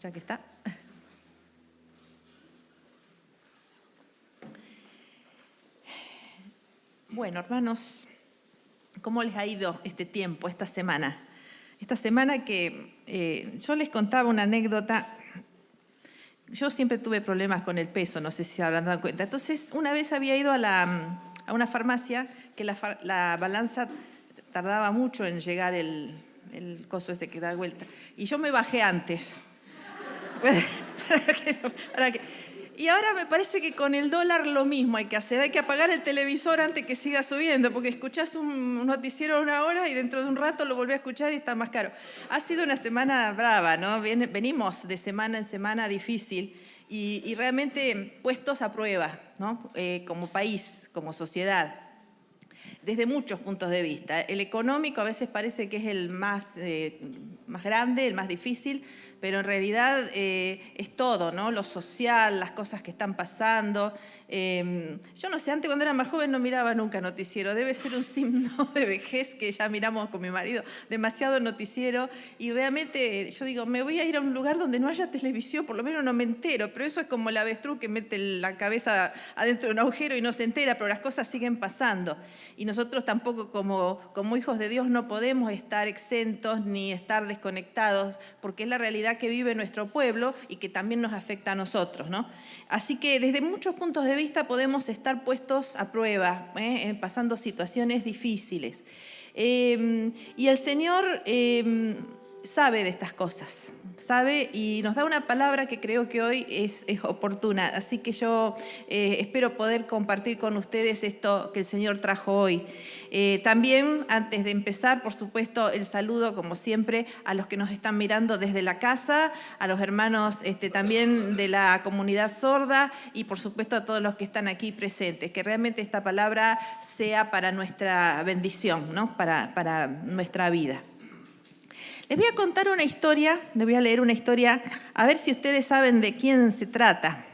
Ya que está. Bueno, hermanos, ¿cómo les ha ido este tiempo, esta semana? Esta semana que yo les contaba una anécdota. Yo siempre tuve problemas con el peso, no sé si se habrán dado cuenta. Entonces, una vez había ido a una farmacia que la balanza tardaba mucho en llegar el coso ese que da vuelta. Y yo me bajé antes. Y ahora me parece que con el dólar lo mismo hay que hacer. Hay que apagar el televisor antes que siga subiendo, porque escuchás un noticiero 1 hora y dentro de un rato lo volvés a escuchar y está más caro. Ha sido una semana brava, ¿no? Venimos de semana en semana difícil y realmente puestos a prueba, ¿no? Como país, como sociedad, desde muchos puntos de vista. El económico a veces parece que es el más grande, el más difícil, pero en realidad es todo, ¿no? Lo social, las cosas que están pasando. Yo no sé, antes cuando era más joven no miraba nunca noticiero. Debe ser un signo de vejez que ya miramos con mi marido demasiado noticiero. Y realmente yo digo, me voy a ir a un lugar donde no haya televisión, por lo menos no me entero. Pero eso es como el avestruz que mete la cabeza adentro de un agujero y no se entera, pero las cosas siguen pasando. Y nosotros tampoco como hijos de Dios no podemos estar exentos ni estar desconectados, porque es la realidad que vive nuestro pueblo y que también nos afecta a nosotros, ¿no? Así que desde muchos puntos de vista podemos estar puestos a prueba, pasando situaciones difíciles. Y el Señor sabe de estas cosas, sabe y nos da una palabra que creo que hoy es oportuna. Así que yo espero poder compartir con ustedes esto que el Señor trajo hoy. También, antes de empezar, por supuesto, el saludo, como siempre, a los que nos están mirando desde la casa, a los hermanos también de la comunidad sorda y, por supuesto, a todos los que están aquí presentes. Que realmente esta palabra sea para nuestra bendición, ¿no? Para nuestra vida. Les voy a contar una historia, les voy a leer una historia, a ver si ustedes saben de quién se trata.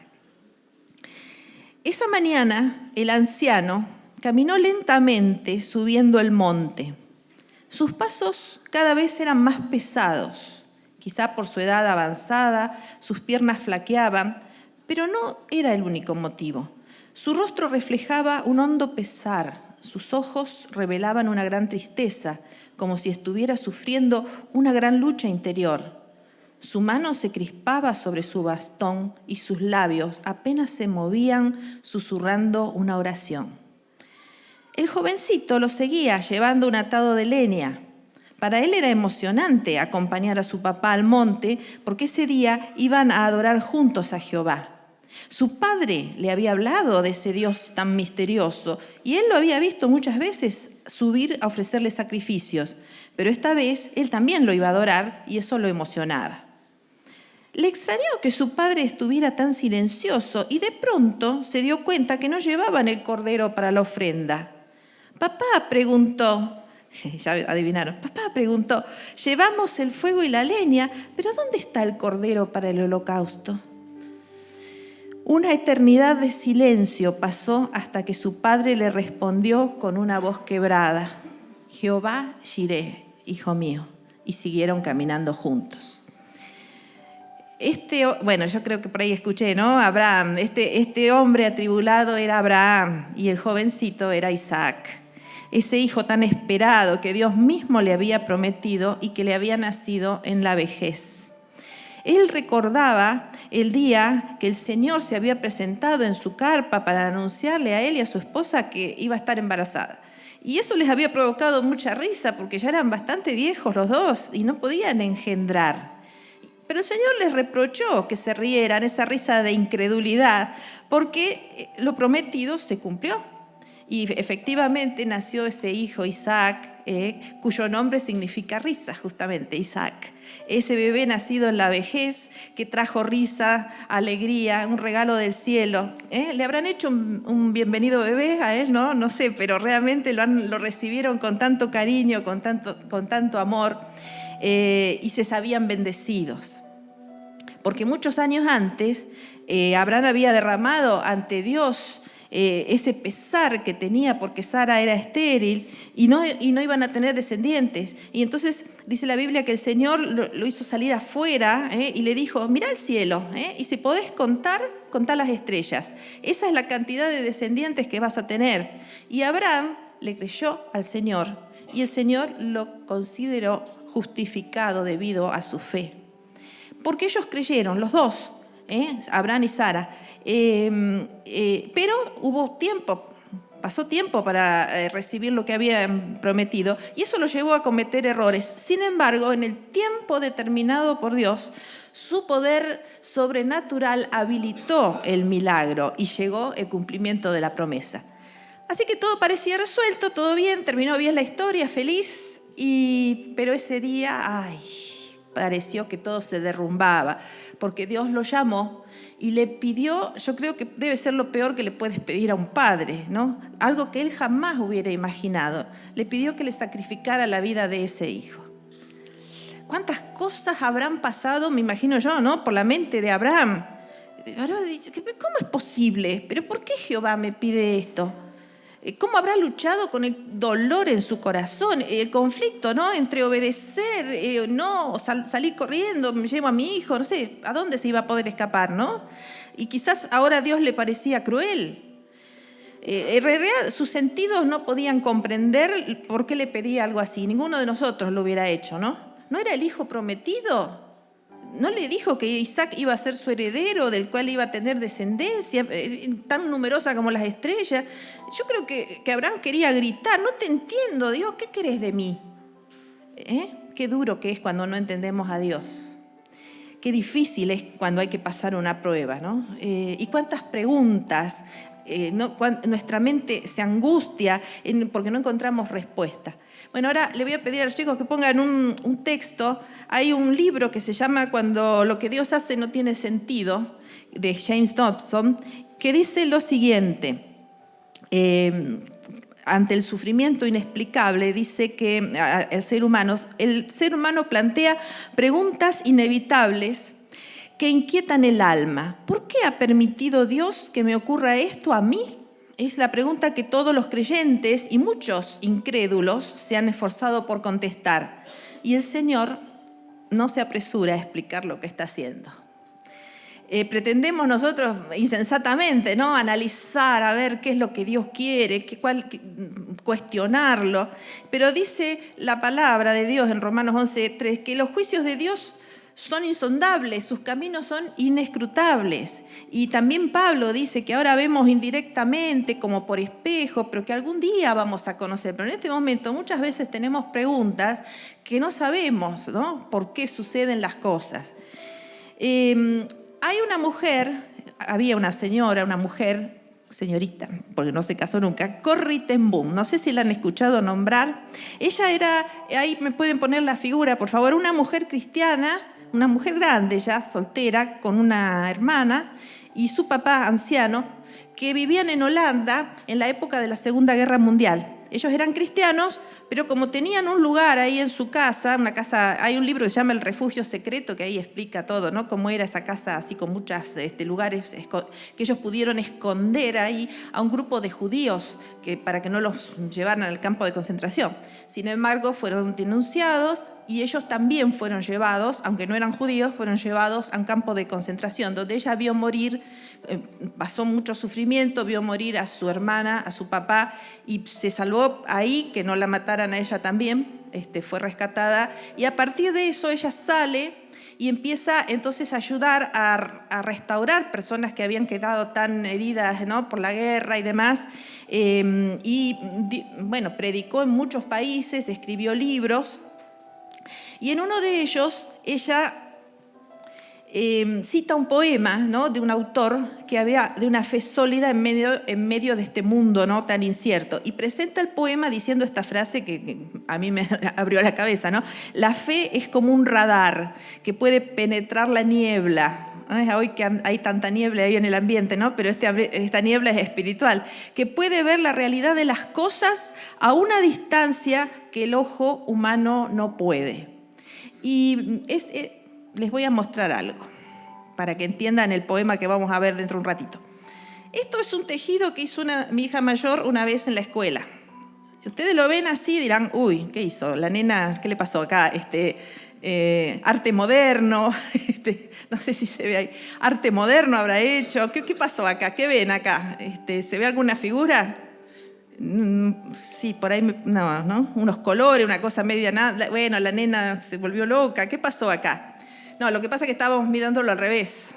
Esa mañana, el anciano caminó lentamente subiendo el monte. Sus pasos cada vez eran más pesados. Quizá por su edad avanzada, sus piernas flaqueaban, pero no era el único motivo. Su rostro reflejaba un hondo pesar, sus ojos revelaban una gran tristeza, como si estuviera sufriendo una gran lucha interior. Su mano se crispaba sobre su bastón y sus labios apenas se movían susurrando una oración. El jovencito lo seguía llevando un atado de leña. Para él era emocionante acompañar a su papá al monte porque ese día iban a adorar juntos a Jehová. Su padre le había hablado de ese Dios tan misterioso y él lo había visto muchas veces subir a ofrecerle sacrificios, pero esta vez él también lo iba a adorar y eso lo emocionaba. Le extrañó que su padre estuviera tan silencioso y de pronto se dio cuenta que no llevaban el cordero para la ofrenda. Papá preguntó, ya adivinaron, papá preguntó, llevamos el fuego y la leña, pero ¿dónde está el cordero para el holocausto? Una eternidad de silencio pasó hasta que su padre le respondió con una voz quebrada, Jehová Jireh, hijo mío, y siguieron caminando juntos. Bueno, yo creo que por ahí escuché, ¿no? Abraham, este hombre atribulado era Abraham y el jovencito era Isaac, ese hijo tan esperado que Dios mismo le había prometido y que le había nacido en la vejez. Él recordaba el día que el Señor se había presentado en su carpa para anunciarle a él y a su esposa que iba a estar embarazada. Y eso les había provocado mucha risa porque ya eran bastante viejos los dos y no podían engendrar. Pero el Señor les reprochó que se rieran, esa risa de incredulidad, porque lo prometido se cumplió. Y efectivamente nació ese hijo Isaac, cuyo nombre significa risa, justamente, Isaac. Ese bebé nacido en la vejez, que trajo risa, alegría, un regalo del cielo. ¿Le habrán hecho un bienvenido bebé a él? No sé, pero realmente lo recibieron con tanto cariño, con tanto amor, y se sabían bendecidos. Porque muchos años antes, Abraham había derramado ante Dios ese pesar que tenía porque Sara era estéril y no iban a tener descendientes. Y entonces dice la Biblia que el Señor lo hizo salir afuera y le dijo, mira el cielo, y si podés contar las estrellas. Esa es la cantidad de descendientes que vas a tener. Y Abraham le creyó al Señor y el Señor lo consideró justificado debido a su fe. Porque ellos creyeron, los dos, Abraham y Sara. Pero pasó tiempo para recibir lo que habían prometido y eso lo llevó a cometer errores. Sin embargo, en el tiempo determinado por Dios, su poder sobrenatural habilitó el milagro y llegó el cumplimiento de la promesa. Así que todo parecía resuelto, todo bien, terminó bien la historia, feliz, pero ese día, pareció que todo se derrumbaba, porque Dios lo llamó y le pidió, yo creo que debe ser lo peor que le puedes pedir a un padre, ¿no? Algo que él jamás hubiera imaginado. Le pidió que le sacrificara la vida de ese hijo. ¿Cuántas cosas habrán pasado, me imagino yo, ¿no? Por la mente de Abraham. Ahora dice, ¿cómo es posible? ¿Pero por qué Jehová me pide esto? ¿Cómo habrá luchado con el dolor en su corazón? El conflicto, ¿no? Entre obedecer, salir corriendo, me llevo a mi hijo, no sé, ¿a dónde se iba a poder escapar, no? Y quizás ahora a Dios le parecía cruel. En realidad, sus sentidos no podían comprender por qué le pedía algo así. Ninguno de nosotros lo hubiera hecho, ¿no? ¿No era el hijo prometido? ¿No le dijo que Isaac iba a ser su heredero, del cual iba a tener descendencia, tan numerosa como las estrellas? Yo creo que Abraham quería gritar, no te entiendo, Dios, ¿qué querés de mí? Qué duro que es cuando no entendemos a Dios. Qué difícil es cuando hay que pasar una prueba, ¿no? Y cuántas preguntas, nuestra mente se angustia porque no encontramos respuesta. Bueno, ahora le voy a pedir a los chicos que pongan un texto. Hay un libro que se llama Cuando lo que Dios hace no tiene sentido, de James Dobson, que dice lo siguiente. Ante el sufrimiento inexplicable, dice que el ser humano plantea preguntas inevitables que inquietan el alma. ¿Por qué ha permitido Dios que me ocurra esto a mí? Es la pregunta que todos los creyentes y muchos incrédulos se han esforzado por contestar. Y el Señor no se apresura a explicar lo que está haciendo. Pretendemos nosotros insensatamente, ¿no? Analizar, a ver qué es lo que Dios quiere, cuestionarlo. Pero dice la palabra de Dios en Romanos 11:3 que los juicios de Dios son insondables, sus caminos son inescrutables. Y también Pablo dice que ahora vemos indirectamente, como por espejo, pero que algún día vamos a conocer. Pero en este momento muchas veces tenemos preguntas que no sabemos, ¿no? Por qué suceden las cosas. Había una señorita, porque no se casó nunca, Corrie ten Boom, no sé si la han escuchado nombrar. Ella era, ahí me pueden poner la figura, por favor, una mujer cristiana, una mujer grande ya, soltera, con una hermana y su papá anciano, que vivían en Holanda en la época de la Segunda Guerra Mundial. Ellos eran cristianos, pero como tenían un lugar ahí en su casa, hay un libro que se llama El Refugio Secreto, que ahí explica todo, ¿no? Cómo era esa casa así con muchos lugares que ellos pudieron esconder ahí a un grupo de judíos para que no los llevaran al campo de concentración. Sin embargo, fueron denunciados y ellos también fueron llevados, aunque no eran judíos, fueron llevados a un campo de concentración, donde ella vio morir, pasó mucho sufrimiento, vio morir a su hermana, a su papá, y se salvó ahí, que no la mataran a ella también, fue rescatada, y a partir de eso ella sale y empieza entonces a ayudar a restaurar personas que habían quedado tan heridas, ¿no? Por la guerra y demás, bueno, predicó en muchos países, escribió libros, y en uno de ellos ella cita un poema, ¿no? De un autor que había de una fe sólida en medio de este mundo, ¿no? Tan incierto. Y presenta el poema diciendo esta frase que a mí me abrió la cabeza, ¿no? La fe es como un radar que puede penetrar la niebla. Hoy que hay tanta niebla ahí en el ambiente, ¿no? Pero esta niebla es espiritual, que puede ver la realidad de las cosas a una distancia que el ojo humano no puede. Y les voy a mostrar algo para que entiendan el poema que vamos a ver dentro de un ratito. Esto es un tejido que hizo mi hija mayor una vez en la escuela. Ustedes lo ven así y dirán, uy, ¿qué hizo? La nena, ¿qué le pasó acá? Arte moderno, no sé si se ve ahí, arte moderno habrá hecho. ¿Qué pasó acá? ¿Qué ven acá? ¿Se ve alguna figura? Sí, por ahí, no, unos colores, una cosa media nada. Bueno, la nena se volvió loca. ¿Qué pasó acá? No, lo que pasa es que estábamos mirándolo al revés.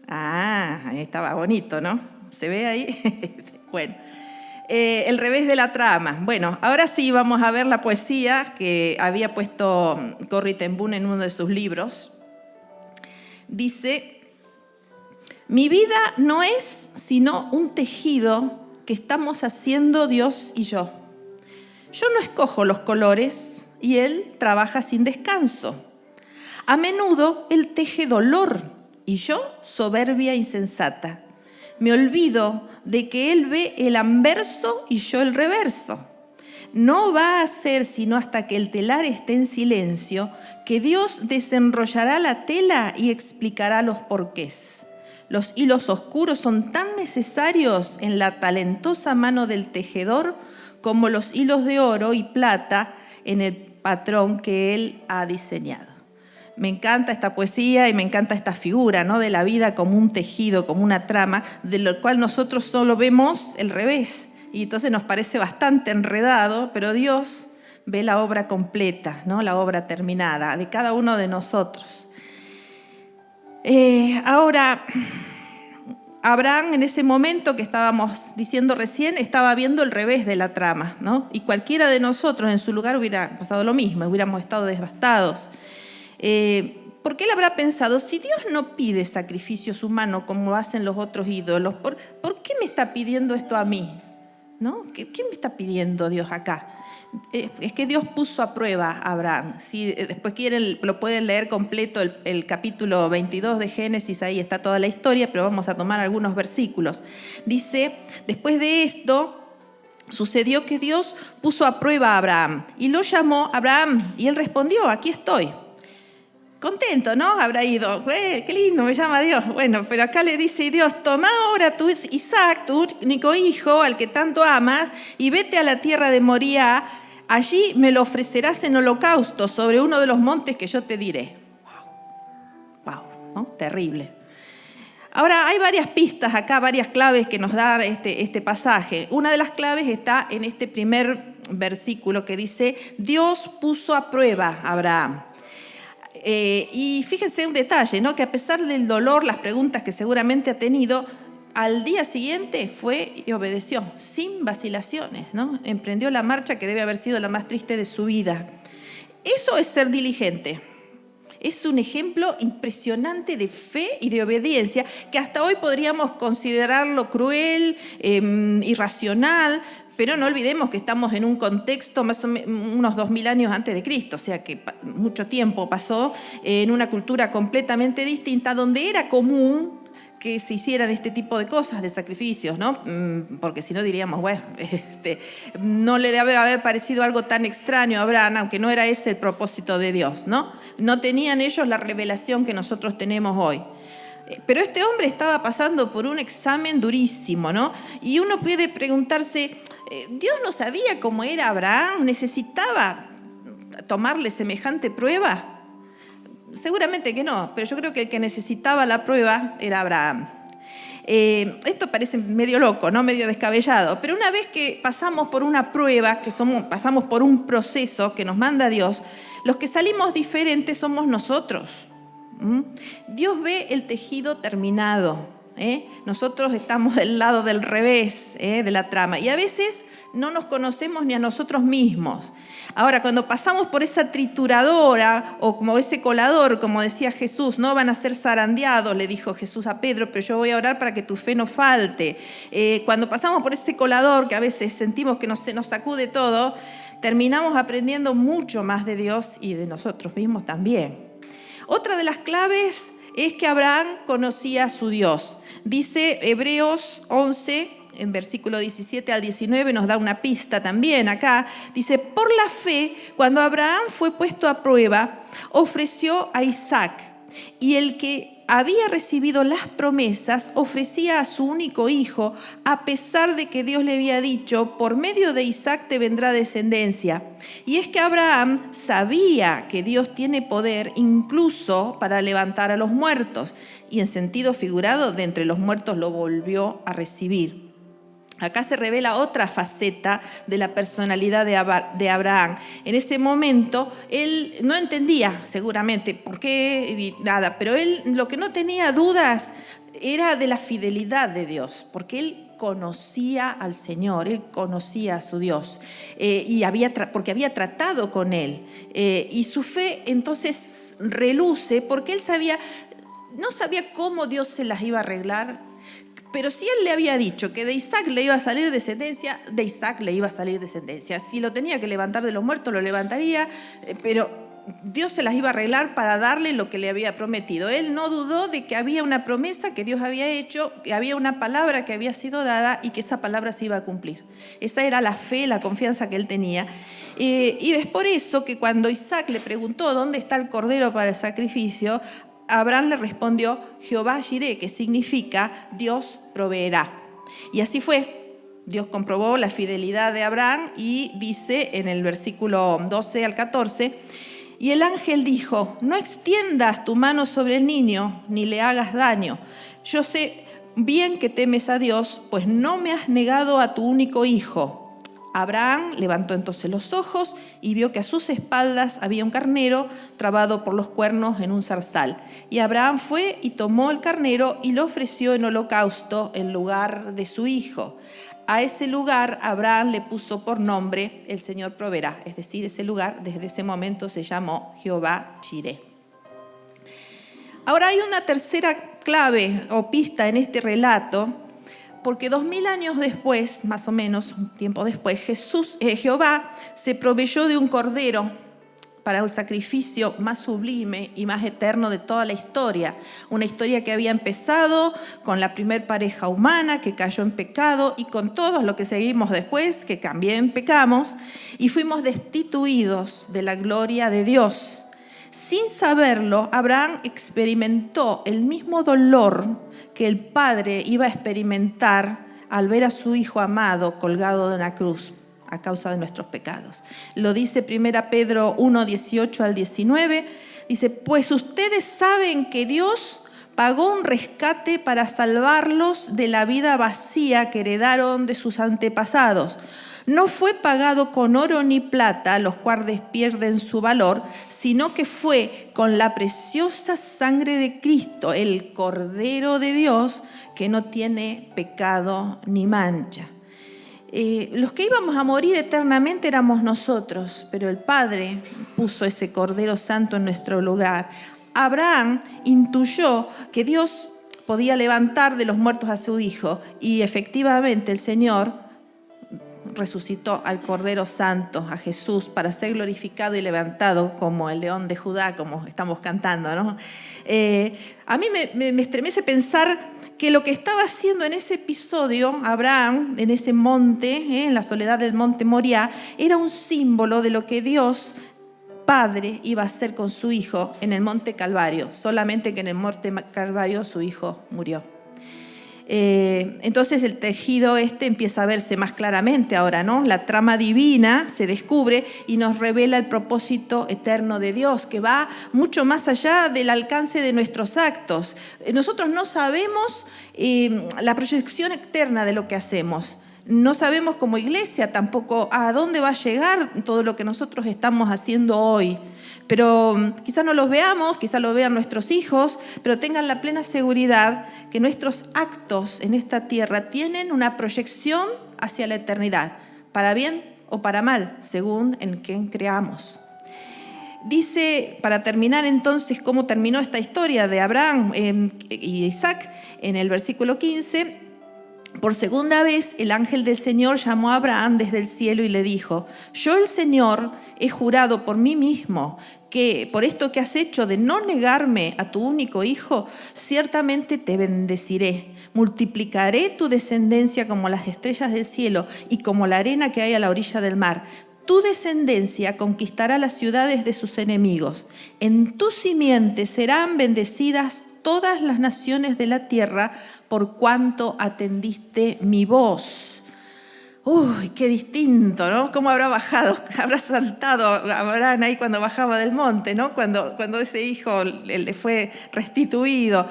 Ahí estaba bonito, ¿no? ¿Se ve ahí? Bueno, el revés de la trama. Bueno, ahora sí vamos a ver la poesía que había puesto Corrie ten Boom en uno de sus libros. Dice, mi vida no es sino un tejido que estamos haciendo Dios y yo. Yo no escojo los colores y Él trabaja sin descanso. A menudo Él teje dolor y yo soberbia insensata. Me olvido de que Él ve el anverso y yo el reverso. No va a ser sino hasta que el telar esté en silencio que Dios desenrollará la tela y explicará los porqués. Los hilos oscuros son tan necesarios en la talentosa mano del tejedor como los hilos de oro y plata en el patrón que Él ha diseñado. Me encanta esta poesía y me encanta esta figura, ¿no? De la vida como un tejido, como una trama, de lo cual nosotros solo vemos el revés. Y entonces nos parece bastante enredado, pero Dios ve la obra completa, ¿no? La obra terminada de cada uno de nosotros. Ahora, Abraham en ese momento que estábamos diciendo recién, estaba viendo el revés de la trama, ¿no? Y cualquiera de nosotros en su lugar hubiera pasado lo mismo, hubiéramos estado devastados. ¿Por qué él habrá pensado, si Dios no pide sacrificios humanos como hacen los otros ídolos, ¿por qué me está pidiendo esto a mí? ¿No? ¿Qué me está pidiendo Dios acá? Es que Dios puso a prueba a Abraham. Si después quieren, lo pueden leer completo el capítulo 22 de Génesis, ahí está toda la historia, pero vamos a tomar algunos versículos. Dice, después de esto, sucedió que Dios puso a prueba a Abraham y lo llamó Abraham y él respondió, aquí estoy. Contento, ¿no? Habrá ido, qué lindo, me llama Dios. Bueno, pero acá le dice Dios, toma ahora tu Isaac, tu único hijo, al que tanto amas, y vete a la tierra de Moría, allí me lo ofrecerás en holocausto sobre uno de los montes que yo te diré. Wow, ¿no? Terrible. Ahora, hay varias pistas acá, varias claves que nos da este pasaje. Una de las claves está en este primer versículo que dice, Dios puso a prueba a Abraham. Y fíjense un detalle, ¿no? Que a pesar del dolor, las preguntas que seguramente ha tenido, al día siguiente fue y obedeció, sin vacilaciones, ¿no? Emprendió la marcha que debe haber sido la más triste de su vida. Eso es ser diligente. Es un ejemplo impresionante de fe y de obediencia que hasta hoy podríamos considerarlo cruel, irracional, pero no olvidemos que estamos en un contexto más o menos unos 2000 años antes de Cristo, o sea que mucho tiempo pasó en una cultura completamente distinta donde era común que se hicieran este tipo de cosas, de sacrificios, ¿no? Porque si no diríamos, bueno, no le debe haber parecido algo tan extraño a Abraham, aunque no era ese el propósito de Dios, ¿no? No tenían ellos la revelación que nosotros tenemos hoy. Pero este hombre estaba pasando por un examen durísimo, ¿no? Y uno puede preguntarse, ¿Dios no sabía cómo era Abraham? ¿Necesitaba tomarle semejante prueba? Seguramente que no, pero yo creo que el que necesitaba la prueba era Abraham. Esto parece medio loco, ¿no? Medio descabellado, pero una vez que pasamos por una prueba, pasamos por un proceso que nos manda Dios, los que salimos diferentes somos nosotros. Dios ve el tejido terminado. Nosotros estamos del lado del revés de la trama y a veces no nos conocemos ni a nosotros mismos. Ahora, cuando pasamos por esa trituradora o como ese colador, como decía Jesús, no van a ser zarandeados, le dijo Jesús a Pedro, pero yo voy a orar para que tu fe no falte. Cuando pasamos por ese colador que a veces sentimos que se nos sacude todo, terminamos aprendiendo mucho más de Dios y de nosotros mismos también. Otra de las claves es que Abraham conocía a su Dios. Dice Hebreos 11, en versículo 17 al 19, nos da una pista también acá. Dice, por la fe, cuando Abraham fue puesto a prueba, ofreció a Isaac. Y el que había recibido las promesas ofrecía a su único hijo, a pesar de que Dios le había dicho, por medio de Isaac te vendrá descendencia. Y es que Abraham sabía que Dios tiene poder incluso para levantar a los muertos, y en sentido figurado, de entre los muertos lo volvió a recibir. Acá se revela otra faceta de la personalidad de Abraham. En ese momento, él no entendía seguramente por qué y nada, pero él lo que no tenía dudas era de la fidelidad de Dios, porque él conocía al Señor, él conocía a su Dios, porque había tratado con él. Y su fe entonces reluce porque él no sabía cómo Dios se las iba a arreglar. Pero si él le había dicho que de Isaac le iba a salir descendencia, de Isaac le iba a salir descendencia. Si lo tenía que levantar de los muertos, lo levantaría, pero Dios se las iba a arreglar para darle lo que le había prometido. Él no dudó de que había una promesa que Dios había hecho, que había una palabra que había sido dada y que esa palabra se iba a cumplir. Esa era la fe, la confianza que él tenía. Y es por eso que cuando Isaac le preguntó dónde está el cordero para el sacrificio, Abraham le respondió, Jehová Jireh, que significa Dios proveerá. Y así fue. Dios comprobó la fidelidad de Abraham y dice en el versículo 12 al 14, y el ángel dijo, no extiendas tu mano sobre el niño, ni le hagas daño. Yo sé bien que temes a Dios, pues no me has negado a tu único hijo. Abraham levantó entonces los ojos y vio que a sus espaldas había un carnero trabado por los cuernos en un zarzal. Y Abraham fue y tomó el carnero y lo ofreció en holocausto en lugar de su hijo. A ese lugar Abraham le puso por nombre el Señor proveerá. Es decir, ese lugar desde ese momento se llamó Jehová Jireh. Ahora hay una tercera clave o pista en este relato, porque 2000 años después, más o menos, un tiempo después, Jehová se proveyó de un cordero para el sacrificio más sublime y más eterno de toda la historia. Una historia que había empezado con la primer pareja humana que cayó en pecado y con todos los que seguimos después, que también pecamos, y fuimos destituidos de la gloria de Dios. Sin saberlo, Abraham experimentó el mismo dolor que el padre iba a experimentar al ver a su hijo amado colgado de una cruz a causa de nuestros pecados. Lo dice 1 Pedro 1, 18 al 19. Dice, pues ustedes saben que Dios pagó un rescate para salvarlos de la vida vacía que heredaron de sus antepasados. No fue pagado con oro ni plata, los cuales pierden su valor, sino que fue con la preciosa sangre de Cristo, el Cordero de Dios, que no tiene pecado ni mancha. Los que íbamos a morir eternamente éramos nosotros, pero el Padre puso ese Cordero Santo en nuestro lugar. Abraham intuyó que Dios podía levantar de los muertos a su hijo y efectivamente el Señor resucitó al Cordero Santo, a Jesús, para ser glorificado y levantado como el león de Judá, como estamos cantando, ¿no? A mí me estremece pensar que lo que estaba haciendo en ese episodio Abraham, en ese monte, en la soledad del monte Moriah, era un símbolo de lo que Dios Padre iba a hacer con su hijo en el monte Calvario, solamente que en el monte Calvario su hijo murió. Entonces el tejido empieza a verse más claramente ahora, ¿no? La trama divina se descubre y nos revela el propósito eterno de Dios, que va mucho más allá del alcance de nuestros actos. Nosotros no sabemos la proyección externa de lo que hacemos. No sabemos como iglesia tampoco a dónde va a llegar todo lo que nosotros estamos haciendo hoy. Pero quizás no los veamos, quizás lo vean nuestros hijos, pero tengan la plena seguridad que nuestros actos en esta tierra tienen una proyección hacia la eternidad, para bien o para mal, según en quién creamos. Dice, para terminar entonces, cómo terminó esta historia de Abraham y Isaac, en el versículo 15, por segunda vez el ángel del Señor llamó a Abraham desde el cielo y le dijo, yo el Señor he jurado por mí mismo que por esto que has hecho de no negarme a tu único hijo, ciertamente te bendeciré. Multiplicaré tu descendencia como las estrellas del cielo y como la arena que hay a la orilla del mar. Tu descendencia conquistará las ciudades de sus enemigos. En tu simiente serán bendecidas todas las naciones de la tierra por cuanto atendiste mi voz. Uy, qué distinto, ¿no? ¿Cómo habrá bajado? Habrá saltado Abraham ahí cuando bajaba del monte, ¿no? Cuando ese hijo le fue restituido.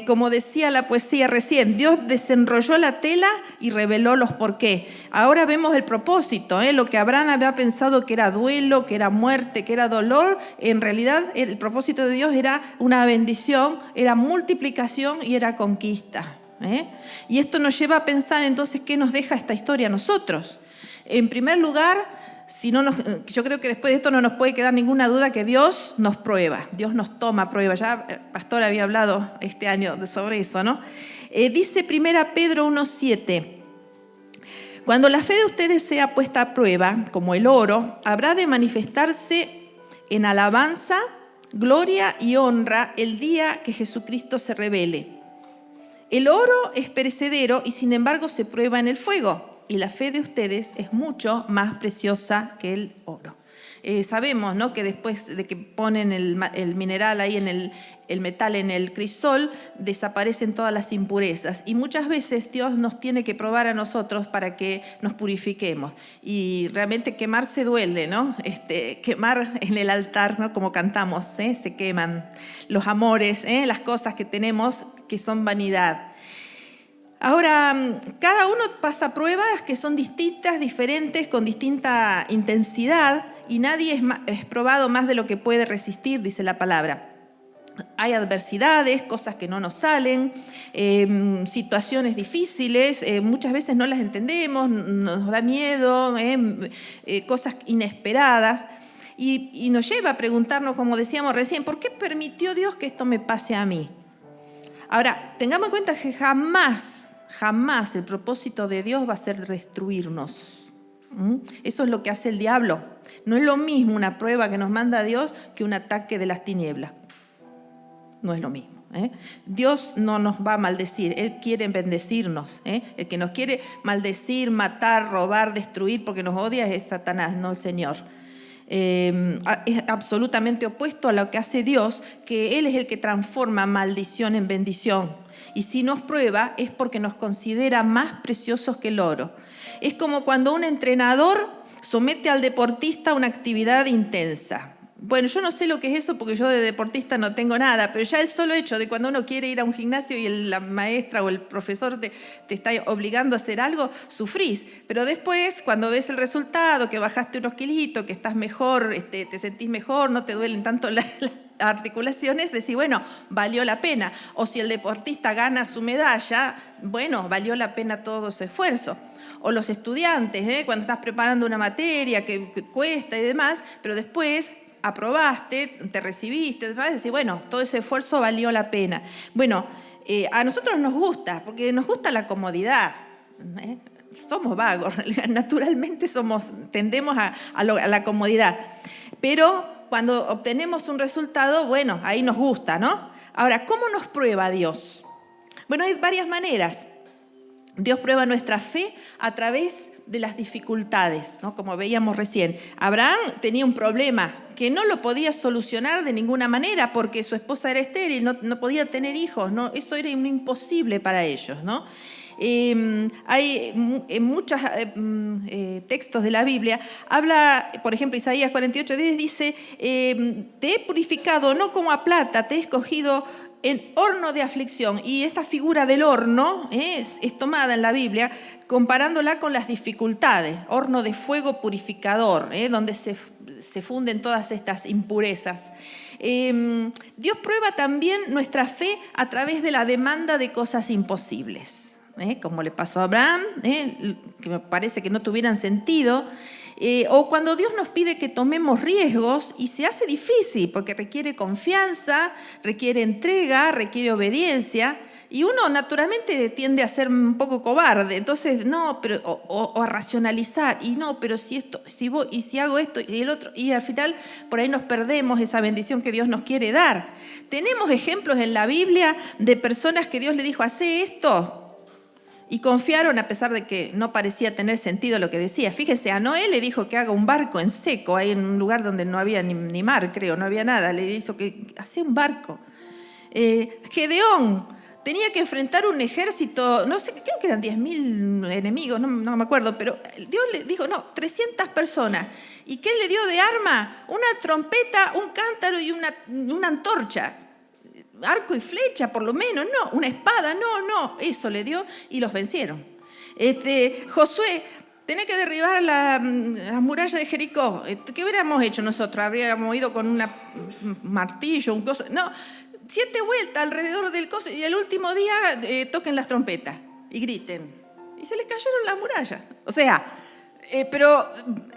Como decía la poesía recién, Dios desenrolló la tela y reveló los porqué. Ahora vemos el propósito, lo que Abraham había pensado que era duelo, que era muerte, que era dolor. En realidad el propósito de Dios era una bendición, era multiplicación y era conquista. Y esto nos lleva a pensar entonces qué nos deja esta historia a nosotros. En primer lugar, yo creo que después de esto no nos puede quedar ninguna duda que Dios nos prueba, Dios nos toma prueba. Ya el pastor había hablado este año sobre eso, ¿no? Dice 1 Pedro 1:7, cuando la fe de ustedes sea puesta a prueba, como el oro, habrá de manifestarse en alabanza, gloria y honra el día que Jesucristo se revele. El oro es perecedero y sin embargo se prueba en el fuego, y la fe de ustedes es mucho más preciosa que el oro. Sabemos, ¿no?, que después de que ponen el mineral ahí el metal en el crisol, desaparecen todas las impurezas. Y muchas veces Dios nos tiene que probar a nosotros para que nos purifiquemos. Y realmente quemarse duele, ¿no? Quemar en el altar, ¿no?, como cantamos, se queman los amores, las cosas que tenemos que son vanidad. Ahora, cada uno pasa pruebas que son distintas, diferentes, con distinta intensidad, y nadie es probado más de lo que puede resistir, dice la palabra. Hay adversidades, cosas que no nos salen, situaciones difíciles, muchas veces no las entendemos, nos da miedo, cosas inesperadas, y nos lleva a preguntarnos, como decíamos recién, ¿por qué permitió Dios que esto me pase a mí? Ahora, tengamos en cuenta que jamás el propósito de Dios va a ser destruirnos. Eso es lo que hace el diablo. No es lo mismo una prueba que nos manda Dios que un ataque de las tinieblas. No es lo mismo. Dios no nos va a maldecir, Él quiere bendecirnos. El que nos quiere maldecir, matar, robar, destruir porque nos odia es Satanás, no el Señor. Es absolutamente opuesto a lo que hace Dios, que Él es el que transforma maldición en bendición. Y si nos prueba es porque nos considera más preciosos que el oro. Es como cuando un entrenador somete al deportista a una actividad intensa. Bueno, yo no sé lo que es eso porque yo de deportista no tengo nada, pero ya el solo hecho de cuando uno quiere ir a un gimnasio y la maestra o el profesor te está obligando a hacer algo, sufrís. Pero después, cuando ves el resultado, que bajaste unos kilitos, que estás mejor, te sentís mejor, no te duelen tanto las articulaciones, decís, bueno, valió la pena. O si el deportista gana su medalla, bueno, valió la pena todo su esfuerzo. O los estudiantes, cuando estás preparando una materia que cuesta y demás, pero después aprobaste, te recibiste, vas a decir, bueno, todo ese esfuerzo valió la pena. Bueno, a nosotros nos gusta, porque nos gusta la comodidad. Somos vagos, naturalmente tendemos a la comodidad. Pero cuando obtenemos un resultado, bueno, ahí nos gusta, ¿no? Ahora, ¿cómo nos prueba Dios? Bueno, hay varias maneras. Dios prueba nuestra fe a través de las dificultades, ¿no? Como veíamos recién. Abraham tenía un problema que no lo podía solucionar de ninguna manera porque su esposa era estéril, no podía tener hijos, ¿no? Eso era imposible para ellos, ¿no? Hay en muchos textos de la Biblia, habla, por ejemplo, Isaías 48:10 dice, te he purificado no como a plata, te he escogido en horno de aflicción. Y esta figura del horno es tomada en la Biblia comparándola con las dificultades, horno de fuego purificador, donde se funden todas estas impurezas. Dios prueba también nuestra fe a través de la demanda de cosas imposibles, como le pasó a Abraham, que me parece que no tuvieran sentido. O cuando Dios nos pide que tomemos riesgos y se hace difícil porque requiere confianza, requiere entrega, requiere obediencia, y uno naturalmente tiende a ser un poco cobarde, entonces no, pero o a racionalizar, y no, pero si hago esto y el otro, y al final por ahí nos perdemos esa bendición que Dios nos quiere dar. Tenemos ejemplos en la Biblia de personas que Dios le dijo, hacé esto, Y confiaron a pesar de que no parecía tener sentido lo que decía. Fíjese, a Noé le dijo que haga un barco en seco, ahí en un lugar donde no había ni mar, creo, no había nada. Le hizo que hacía un barco. Gedeón tenía que enfrentar un ejército, no sé, creo que eran 10.000 enemigos, no me acuerdo, pero Dios le dijo, no, 300 personas. ¿Y qué le dio de arma? Una trompeta, un cántaro y una antorcha. Arco y flecha, por lo menos, no, una espada, no, eso le dio y los vencieron. Josué tenía que derribar la muralla de Jericó. ¿Qué hubiéramos hecho nosotros? Habríamos ido con un martillo, un coso. No, 7 vueltas alrededor del coso y el último día toquen las trompetas y griten. Y se les cayeron las murallas. O sea, pero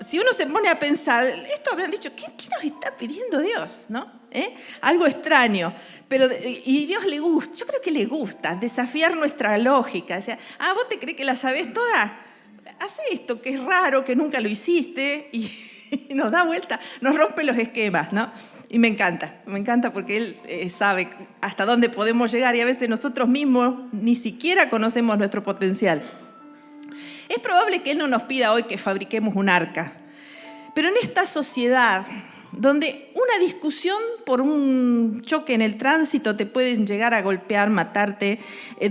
si uno se pone a pensar, esto habrán dicho, ¿qué nos está pidiendo Dios? ¿No? Algo extraño. Y Dios le gusta, yo creo que le gusta desafiar nuestra lógica. O sea, ¿vos te crees que la sabés toda? Haz esto, que es raro, que nunca lo hiciste, y nos da vuelta, nos rompe los esquemas, ¿no? Y me encanta porque Él sabe hasta dónde podemos llegar y a veces nosotros mismos ni siquiera conocemos nuestro potencial. Es probable que Él no nos pida hoy que fabriquemos un arca, pero en esta sociedad donde una discusión por un choque en el tránsito te pueden llegar a golpear, matarte,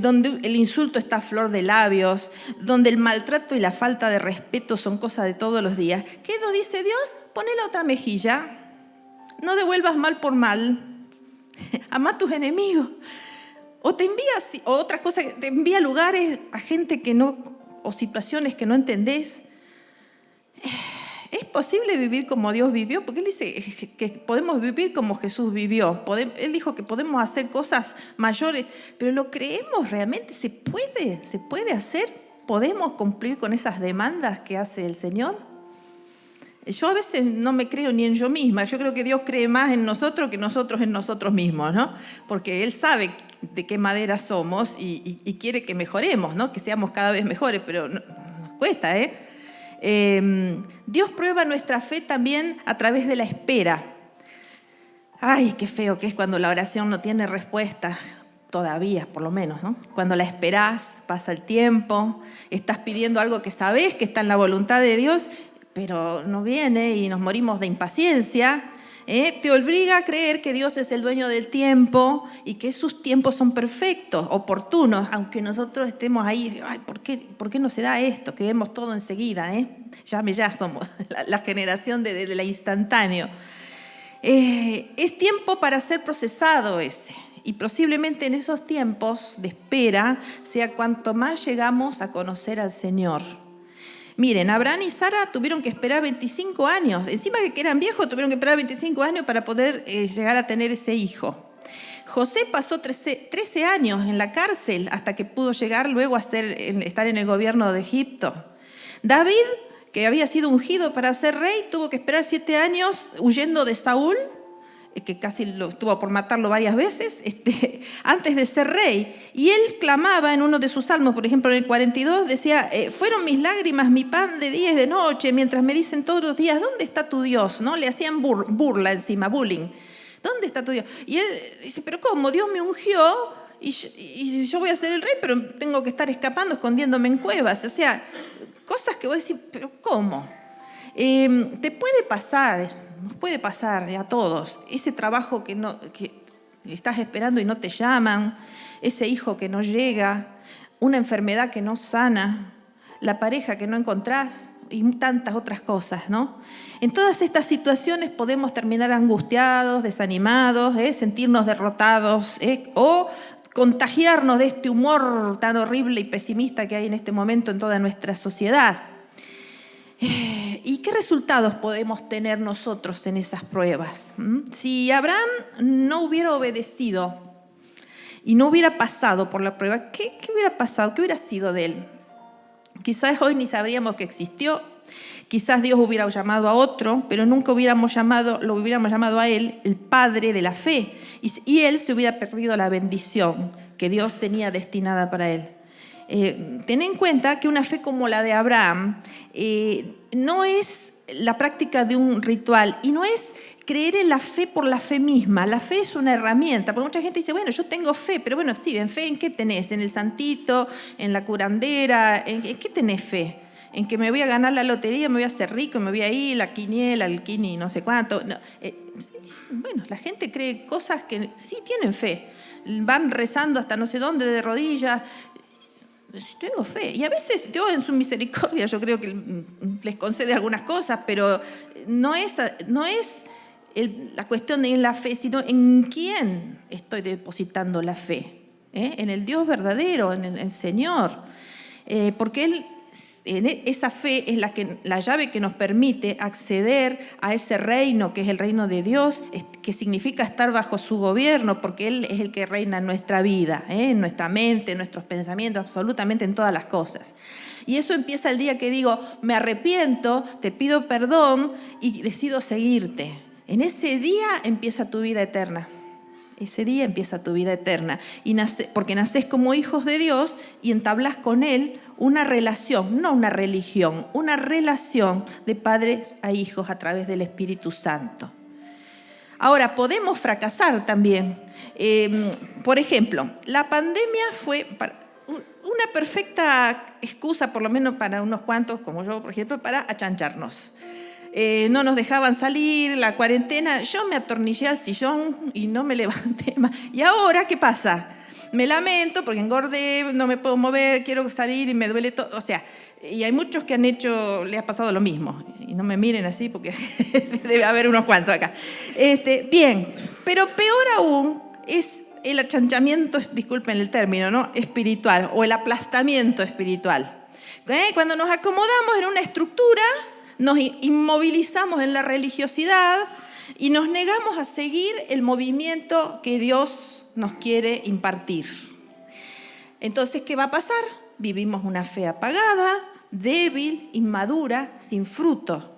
donde el insulto está a flor de labios, donde el maltrato y la falta de respeto son cosas de todos los días, ¿qué nos dice Dios? Poné la otra mejilla, no devuelvas mal por mal, amá a tus enemigos, o otra cosa, te envía a lugares a gente que no, o situaciones que no entendés. ¿Es posible vivir como Dios vivió? Porque Él dice que podemos vivir como Jesús vivió. Él dijo que podemos hacer cosas mayores, pero ¿lo creemos realmente? ¿Se puede hacer? ¿Podemos cumplir con esas demandas que hace el Señor? Yo a veces no me creo ni en yo misma. Yo creo que Dios cree más en nosotros que nosotros en nosotros mismos, ¿no? Porque Él sabe de qué madera somos y quiere que mejoremos, ¿no? Que seamos cada vez mejores, pero nos cuesta, Dios prueba nuestra fe también a través de la espera. Ay, qué feo que es cuando la oración no tiene respuesta, todavía por lo menos, ¿no? Cuando la esperás, pasa el tiempo, estás pidiendo algo que sabés que está en la voluntad de Dios, pero no viene y nos morimos de impaciencia. Te obliga a creer que Dios es el dueño del tiempo y que sus tiempos son perfectos, oportunos, aunque nosotros estemos ahí, ay, ¿por qué no se da esto? Queremos todo enseguida, ya somos la generación de la instantáneo. Es tiempo para ser procesado ese, y posiblemente en esos tiempos de espera sea cuanto más llegamos a conocer al Señor. Miren, Abraham y Sara tuvieron que esperar 25 años. Encima de que eran viejos, tuvieron que esperar 25 años para poder llegar a tener ese hijo. José pasó 13 años en la cárcel hasta que pudo llegar luego a estar en el gobierno de Egipto. David, que había sido ungido para ser rey, tuvo que esperar 7 años huyendo de Saúl, que casi lo estuvo por matarlo varias veces, antes de ser rey. Y él clamaba en uno de sus salmos, por ejemplo en el 42, decía, fueron mis lágrimas, mi pan de día y de noche, mientras me dicen todos los días, ¿dónde está tu Dios? ¿No? Le hacían burla encima, bullying. ¿Dónde está tu Dios? Y él dice, ¿pero cómo? Dios me ungió y yo voy a ser el rey, pero tengo que estar escapando, escondiéndome en cuevas. O sea, cosas que vos decís, ¿pero cómo? Te puede pasar, nos puede pasar a todos, ese trabajo que estás esperando y no te llaman, ese hijo que no llega, una enfermedad que no sana, la pareja que no encontrás y tantas otras cosas, ¿no? En todas estas situaciones podemos terminar angustiados, desanimados, sentirnos derrotados, o contagiarnos de este humor tan horrible y pesimista que hay en este momento en toda nuestra sociedad. ¿Y qué resultados podemos tener nosotros en esas pruebas? Si Abraham no hubiera obedecido y no hubiera pasado por la prueba, ¿qué hubiera pasado? ¿Qué hubiera sido de él? Quizás hoy ni sabríamos que existió, quizás Dios hubiera llamado a otro, pero nunca lo hubiéramos llamado a él el padre de la fe, y él se hubiera perdido la bendición que Dios tenía destinada para él. ten en cuenta que una fe como la de Abraham no es la práctica de un ritual y no es creer en la fe por la fe misma. La fe es una herramienta, porque mucha gente dice, bueno, yo tengo fe, pero bueno, sí, ¿en fe en qué tenés? ¿En el santito? ¿En la curandera? ¿En qué tenés fe? ¿En que me voy a ganar la lotería, me voy a hacer rico, me voy a ir, la quiniela, el quini, no sé cuánto? No. Bueno, la gente cree cosas que sí tienen fe. Van rezando hasta no sé dónde, de rodillas. Tengo fe. Y a veces Dios en su misericordia yo creo que les concede algunas cosas, pero no es la cuestión de la fe, sino en quién estoy depositando la fe. En el Dios verdadero, en el Señor. Porque esa fe es la llave que nos permite acceder a ese reino, que es el reino de Dios, que significa estar bajo su gobierno, porque Él es el que reina en nuestra vida, en nuestra mente, en nuestros pensamientos, absolutamente en todas las cosas. Y eso empieza el día que digo, me arrepiento, te pido perdón y decido seguirte. En ese día empieza tu vida eterna. Ese día empieza tu vida eterna. Porque nacés como hijos de Dios y entablás con Él una relación, no una religión, una relación de padres a hijos a través del Espíritu Santo. Ahora, podemos fracasar también. Por ejemplo, la pandemia fue una perfecta excusa, por lo menos para unos cuantos, como yo, por ejemplo, para achancharnos. No nos dejaban salir, la cuarentena, yo me atornillé al sillón y no me levanté más. ¿Y ahora qué pasa? Me lamento porque engordé, no me puedo mover, quiero salir y me duele todo. O sea, y hay muchos que le ha pasado lo mismo. Y no me miren así porque debe haber unos cuantos acá. Bien, pero peor aún es el achanchamiento, disculpen el término, ¿no? Espiritual o el aplastamiento espiritual. Cuando nos acomodamos en una estructura, nos inmovilizamos en la religiosidad y nos negamos a seguir el movimiento que Dios nos quiere impartir. Entonces, ¿qué va a pasar? Vivimos una fe apagada, débil, inmadura, sin fruto.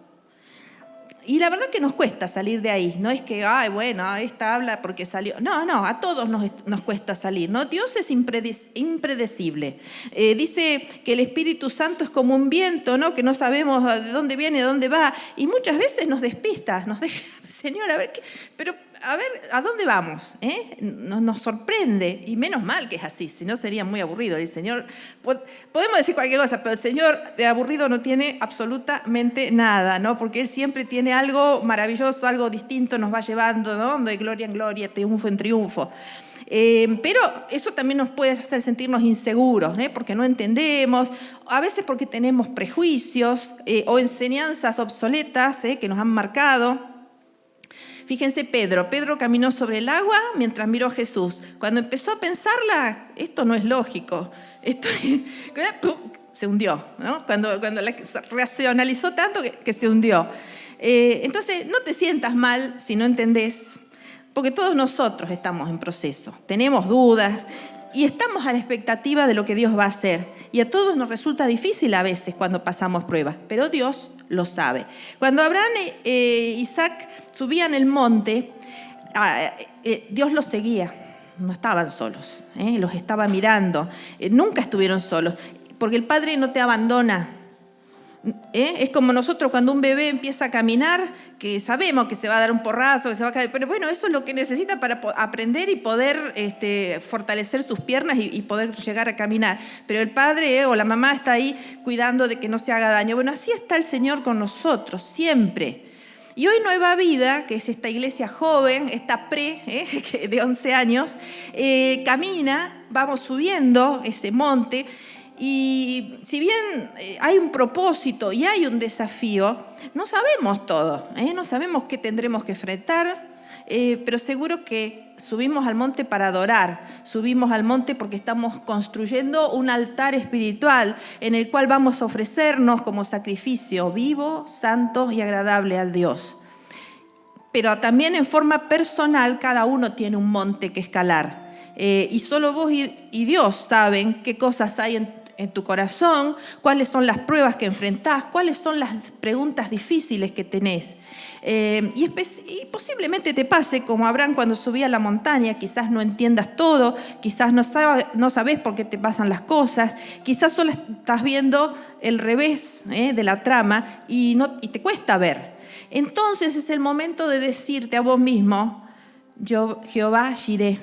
Y la verdad que nos cuesta salir de ahí. No es que, ay, bueno, esta habla porque salió. No, a todos nos cuesta salir, ¿no? Dios es impredecible. Dice que el Espíritu Santo es como un viento, ¿no? Que no sabemos de dónde viene, de dónde va. Y muchas veces nos despista, nos deja, Señor, a ver, ¿a dónde vamos? Nos sorprende, y menos mal que es así, si no sería muy aburrido. El Señor, podemos decir cualquier cosa, pero el Señor de aburrido no tiene absolutamente nada, ¿no? Porque Él siempre tiene algo maravilloso, algo distinto, nos va llevando, ¿no? De gloria en gloria, triunfo en triunfo. Pero eso también nos puede hacer sentirnos inseguros, porque no entendemos, a veces porque tenemos prejuicios o enseñanzas obsoletas que nos han marcado. Fíjense, Pedro caminó sobre el agua mientras miró a Jesús. Cuando empezó a pensarla, esto no es lógico, se hundió, ¿no? Cuando racionalizó tanto que se hundió. Entonces, no te sientas mal si no entendés, porque todos nosotros estamos en proceso, tenemos dudas y estamos a la expectativa de lo que Dios va a hacer. Y a todos nos resulta difícil a veces cuando pasamos pruebas, pero Dios lo sabe. Cuando Abraham e Isaac subían el monte, Dios los seguía, no estaban solos, los estaba mirando, nunca estuvieron solos, porque el Padre no te abandona. Es como nosotros cuando un bebé empieza a caminar, que sabemos que se va a dar un porrazo, que se va a caer, pero bueno, eso es lo que necesita para aprender y poder fortalecer sus piernas y poder llegar a caminar. Pero el padre o la mamá está ahí cuidando de que no se haga daño. Bueno, así está el Señor con nosotros, siempre. Y hoy Nueva Vida, que es esta iglesia joven, esta de 11 años, camina, vamos subiendo ese monte. Y si bien hay un propósito y hay un desafío, no sabemos todo, no sabemos qué tendremos que enfrentar, pero seguro que subimos al monte para adorar, subimos al monte porque estamos construyendo un altar espiritual en el cual vamos a ofrecernos como sacrificio vivo, santo y agradable al Dios. Pero también en forma personal cada uno tiene un monte que escalar. Y solo vos y Dios saben qué cosas hay en tu corazón, cuáles son las pruebas que enfrentás, cuáles son las preguntas difíciles que tenés. Y posiblemente te pase como Abraham cuando subía a la montaña, quizás no entiendas todo, quizás no sabes por qué te pasan las cosas, quizás solo estás viendo el revés de la trama y te cuesta ver. Entonces es el momento de decirte a vos mismo, yo, Jehová Jireh,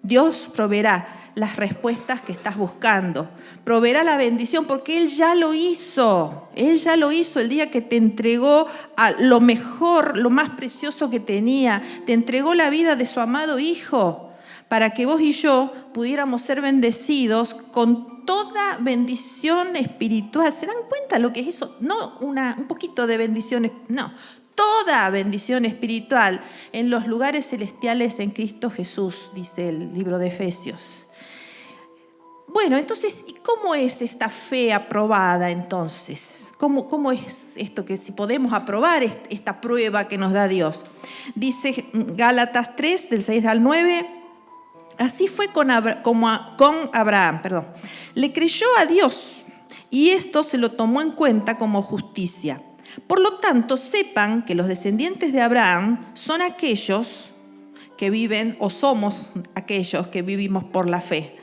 Dios proveerá las respuestas que estás buscando, proveerá la bendición porque Él ya lo hizo. Él ya lo hizo el día que te entregó a lo mejor, lo más precioso que tenía. Te entregó la vida de su amado Hijo para que vos y yo pudiéramos ser bendecidos con toda bendición espiritual. ¿Se dan cuenta lo que es eso? No un poquito de bendiciones, no. Toda bendición espiritual en los lugares celestiales en Cristo Jesús, dice el libro de Efesios. Bueno, entonces, ¿y cómo es esta fe aprobada entonces? ¿Cómo es esto que si podemos aprobar esta prueba que nos da Dios? Dice Gálatas 3, del 6 al 9, así fue con Abraham. Le creyó a Dios y esto se lo tomó en cuenta como justicia. Por lo tanto, sepan que los descendientes de Abraham son aquellos que viven, o somos aquellos que vivimos por la fe.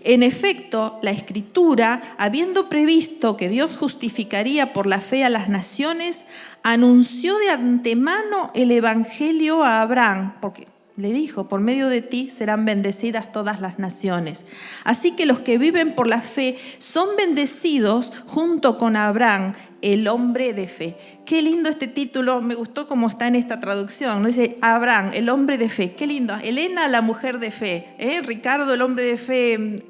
En efecto, la Escritura, habiendo previsto que Dios justificaría por la fe a las naciones, anunció de antemano el Evangelio a Abraham, porque le dijo, por medio de ti serán bendecidas todas las naciones. Así que los que viven por la fe son bendecidos junto con Abraham, el hombre de fe. Qué lindo este título, me gustó cómo está en esta traducción, ¿no? Dice Abraham, el hombre de fe, qué lindo. Elena, la mujer de fe, Ricardo, el hombre de fe,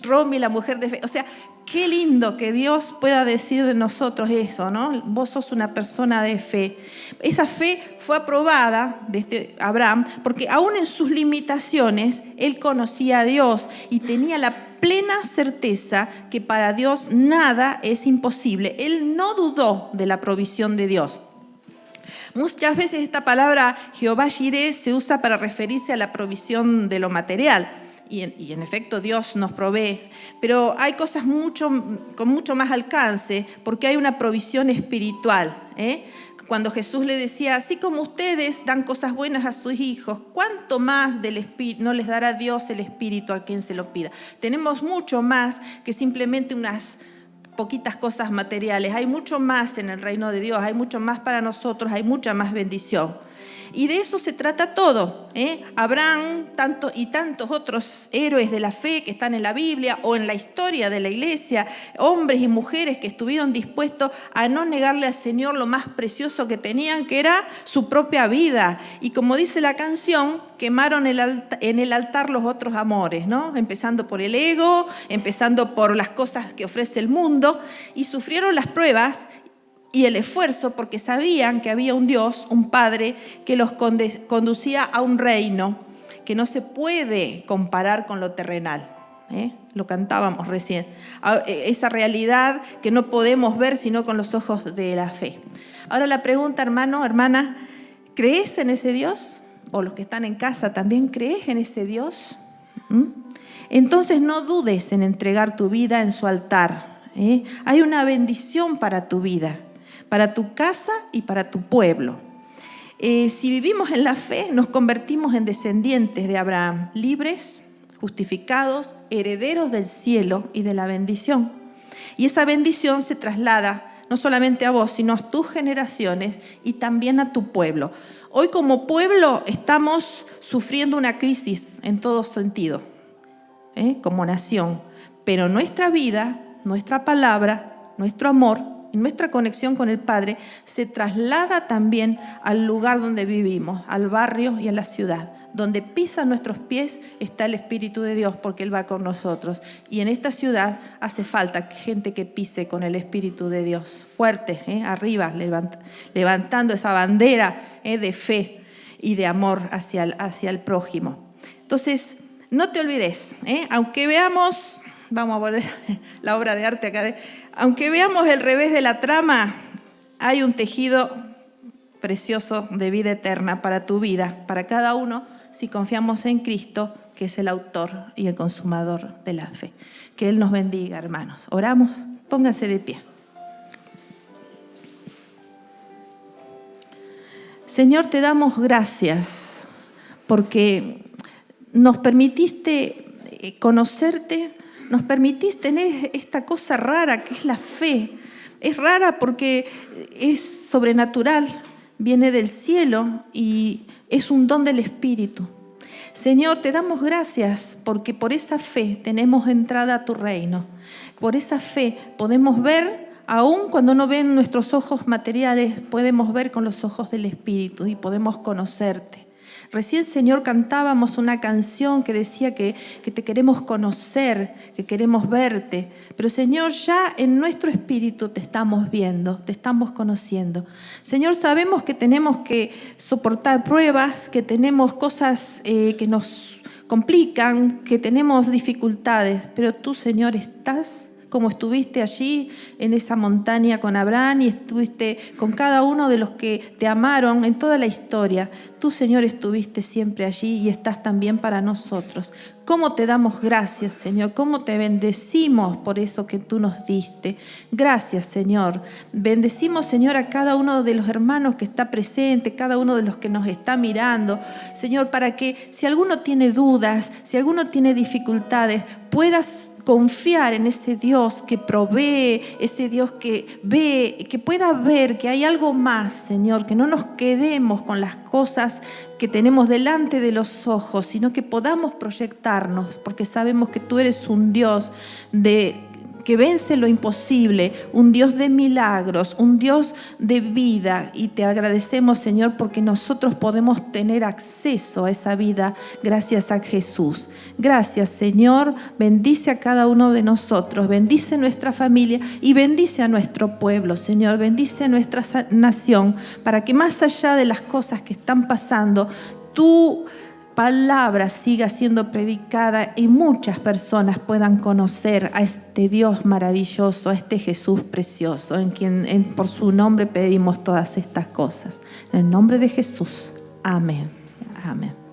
Romy, la mujer de fe. O sea, qué lindo que Dios pueda decir de nosotros eso, ¿no? Vos sos una persona de fe. Esa fe fue aprobada desde Abraham porque aún en sus limitaciones, él conocía a Dios y tenía la plena certeza que para Dios nada es imposible. Él no dudó de la provisión de Dios. Muchas veces esta palabra Jehová Jireh se usa para referirse a la provisión de lo material. Y en efecto Dios nos provee, pero hay cosas con mucho más alcance porque hay una provisión espiritual. Cuando Jesús le decía, así como ustedes dan cosas buenas a sus hijos, ¿cuánto más del Espíritu no les dará Dios el Espíritu a quien se lo pida? Tenemos mucho más que simplemente unas poquitas cosas materiales. Hay mucho más en el reino de Dios, hay mucho más para nosotros, hay mucha más bendición. Y de eso se trata todo. Abraham y tantos otros héroes de la fe que están en la Biblia o en la historia de la iglesia, hombres y mujeres que estuvieron dispuestos a no negarle al Señor lo más precioso que tenían, que era su propia vida. Y como dice la canción, quemaron en el altar los otros amores, ¿no? Empezando por el ego, empezando por las cosas que ofrece el mundo, y sufrieron las pruebas y el esfuerzo porque sabían que había un Dios, un Padre, que los conducía a un reino que no se puede comparar con lo terrenal. Lo cantábamos recién. Esa realidad que no podemos ver sino con los ojos de la fe. Ahora la pregunta, hermano, hermana, ¿crees en ese Dios? O los que están en casa, ¿también crees en ese Dios? Entonces no dudes en entregar tu vida en su altar. Hay una bendición para tu vida, para tu casa y para tu pueblo. Si vivimos en la fe, nos convertimos en descendientes de Abraham, libres, justificados, herederos del cielo y de la bendición. Y esa bendición se traslada no solamente a vos, sino a tus generaciones y también a tu pueblo. Hoy como pueblo estamos sufriendo una crisis en todo sentido, como nación, pero nuestra vida, nuestra palabra, nuestro amor y nuestra conexión con el Padre se traslada también al lugar donde vivimos, al barrio y a la ciudad. Donde pisan nuestros pies está el Espíritu de Dios porque Él va con nosotros. Y en esta ciudad hace falta gente que pise con el Espíritu de Dios, fuerte, arriba, levantando esa bandera de fe y de amor hacia el prójimo. Entonces, no te olvides, aunque veamos, vamos a volver la obra de arte acá, aunque veamos el revés de la trama, hay un tejido precioso de vida eterna para tu vida, para cada uno. Si confiamos en Cristo, que es el autor y el consumador de la fe. Que Él nos bendiga, hermanos. Oramos, pónganse de pie. Señor, te damos gracias porque nos permitiste conocerte, nos permitiste tener esta cosa rara que es la fe. Es rara porque es sobrenatural, viene del cielo y es un don del Espíritu. Señor, te damos gracias porque por esa fe tenemos entrada a tu reino. Por esa fe podemos ver, aun cuando no ven nuestros ojos materiales, podemos ver con los ojos del Espíritu y podemos conocerte. Recién, Señor, cantábamos una canción que decía que te queremos conocer, que queremos verte. Pero, Señor, ya en nuestro espíritu te estamos viendo, te estamos conociendo. Señor, sabemos que tenemos que soportar pruebas, que tenemos cosas que nos complican, que tenemos dificultades. Pero tú, Señor, estás como estuviste allí en esa montaña con Abraham y estuviste con cada uno de los que te amaron en toda la historia. Tú, Señor, estuviste siempre allí y estás también para nosotros. ¿Cómo te damos gracias, Señor? ¿Cómo te bendecimos por eso que tú nos diste? Gracias, Señor. Bendecimos, Señor, a cada uno de los hermanos que está presente, cada uno de los que nos está mirando, Señor, para que si alguno tiene dudas, si alguno tiene dificultades, puedas confiar en ese Dios que provee, ese Dios que ve, que pueda ver que hay algo más, Señor, que no nos quedemos con las cosas que tenemos delante de los ojos, sino que podamos proyectarnos, porque sabemos que tú eres un Dios que vence lo imposible, un Dios de milagros, un Dios de vida. Y te agradecemos, Señor, porque nosotros podemos tener acceso a esa vida gracias a Jesús. Gracias, Señor. Bendice a cada uno de nosotros, bendice nuestra familia y bendice a nuestro pueblo, Señor. Bendice a nuestra nación para que más allá de las cosas que están pasando, tú palabra siga siendo predicada y muchas personas puedan conocer a este Dios maravilloso, a este Jesús precioso, en quien por su nombre pedimos todas estas cosas. En el nombre de Jesús. Amén. Amén.